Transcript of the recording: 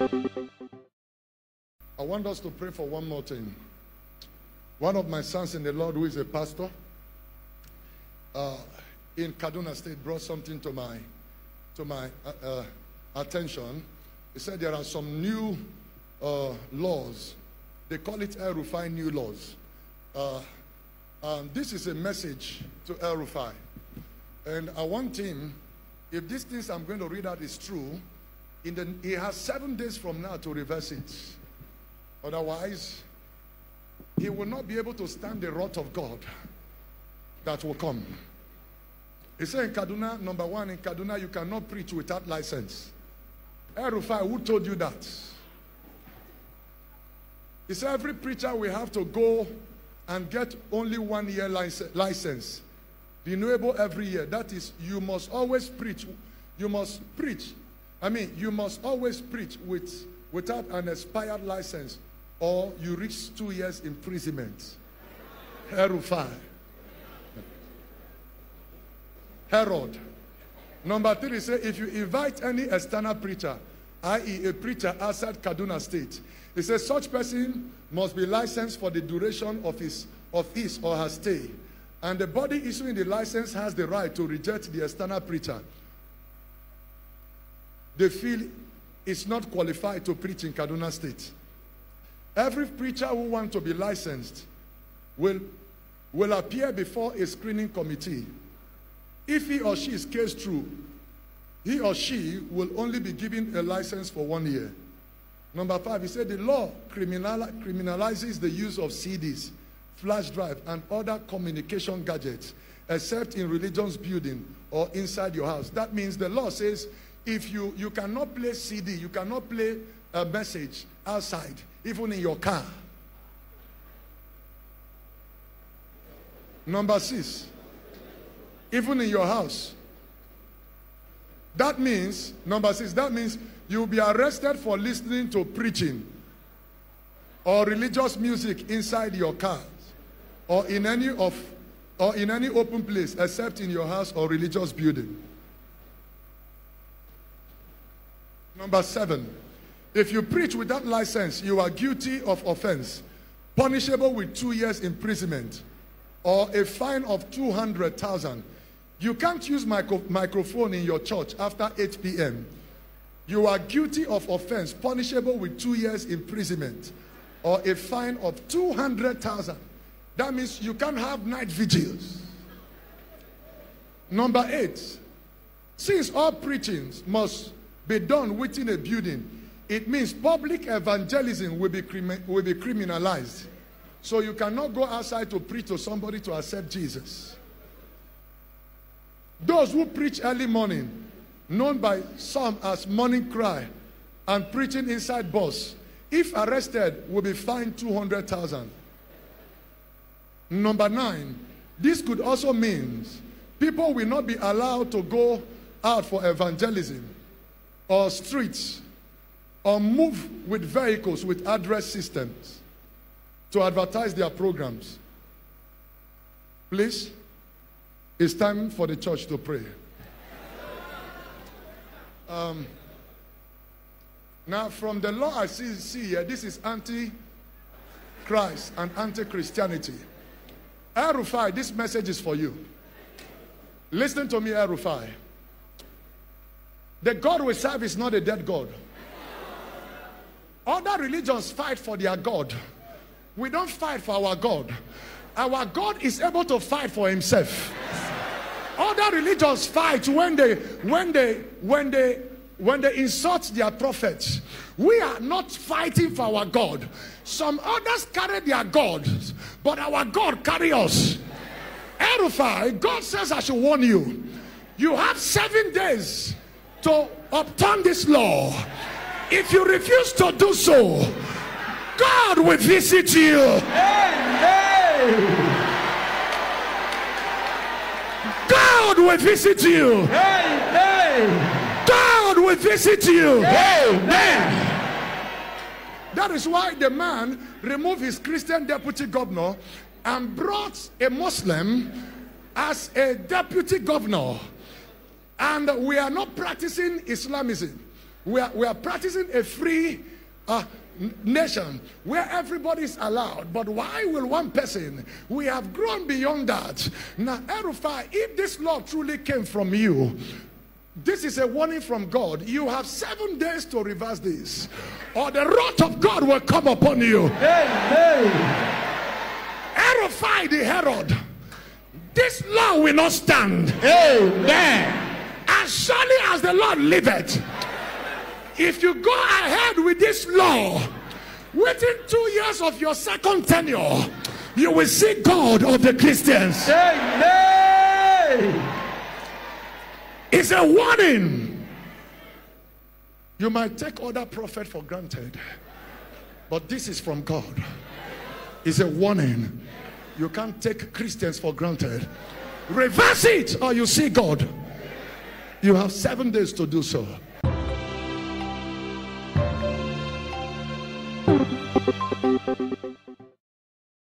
I want us to pray for one more thing. One of my sons in the Lord, who is a pastor in Kaduna State, brought something to my attention. He said there are some new laws. They call it el-rufai new laws. This is a message to el-rufai. And I want him, if these things I'm going to read out is true, he has 7 days from now to reverse it. Otherwise, he will not be able to stand the wrath of God that will come. He said in Kaduna, number 1, in Kaduna, you cannot preach without license. El-rufai, who told you that? He said every preacher will have to go and get only 1 year license. Renewable every year. That is, you must always preach. You must preach. You must always preach without an expired license, or you reach 2 years imprisonment. El-rufai. Herod. Number 3 says, if you invite any external preacher, i.e. a preacher outside Kaduna State, it says such person must be licensed for the duration of his or her stay. And the body issuing the license has the right to reject the external preacher they feel is not qualified to preach in Kaduna State. Every preacher who wants to be licensed will appear before a screening committee. If he or she is case true, he or she will only be given a license for 1 year. Number 5, he said the law criminalizes the use of CDs, flash drive, and other communication gadgets, except in religious building or inside your house. That means the law says if you cannot play CD, you cannot play a message outside, even in your car. Number 6, even in your house. That means, number 6, that means you'll be arrested for listening to preaching or religious music inside your car or in any open place except in your house or religious building. Number 7, if you preach without license, you are guilty of offense, punishable with 2 years imprisonment or a fine of 200,000. You can't use microphone in your church after 8 p.m. You are guilty of offense, punishable with 2 years imprisonment or a fine of 200,000. That means you can't have night vigils. Number 8, since all preachings must be done within a building, it means public evangelism will be criminalized. So you cannot go outside to preach to somebody to accept Jesus. Those who preach early morning, known by some as morning cry, and preaching inside bus, if arrested, will be fined 200,000. Number 9, this could also mean people will not be allowed to go out for evangelism or streets or move with vehicles with address systems to advertise their programs. Please, it's time for the church to pray. Now, from the law I see here, this is anti-Christ and anti-Christianity. El-rufai, this message is for you. Listen to me, el-rufai. The God we serve is not a dead God. Other religions fight for their God. We don't fight for our God. Our God is able to fight for himself. Other religions fight when they insult their prophets. We are not fighting for our God. Some others carry their gods, but our God carry us. El-rufai, God says I should warn you. You have 7 days to upturn this law. If you refuse to do so, God will visit you. God will visit you. God will visit you. That is why the man removed his Christian deputy governor and brought a Muslim as a deputy governor. And we are not practicing Islamism. We are practicing a free nation where everybody is allowed. But why will one person? We have grown beyond that. Now, el-rufai, if this law truly came from you, this is a warning from God. You have 7 days to reverse this, or the wrath of God will come upon you. El-rufai the Herod, this law will not stand. Amen. As surely as the Lord liveth, if you go ahead with this law, within 2 years of your second tenure, you will see God of the Christians. Amen. It's a warning. You might take other prophet for granted, but this is from God. It's a warning. You can't take Christians for granted. Reverse it or you see God. You have 7 days to do so.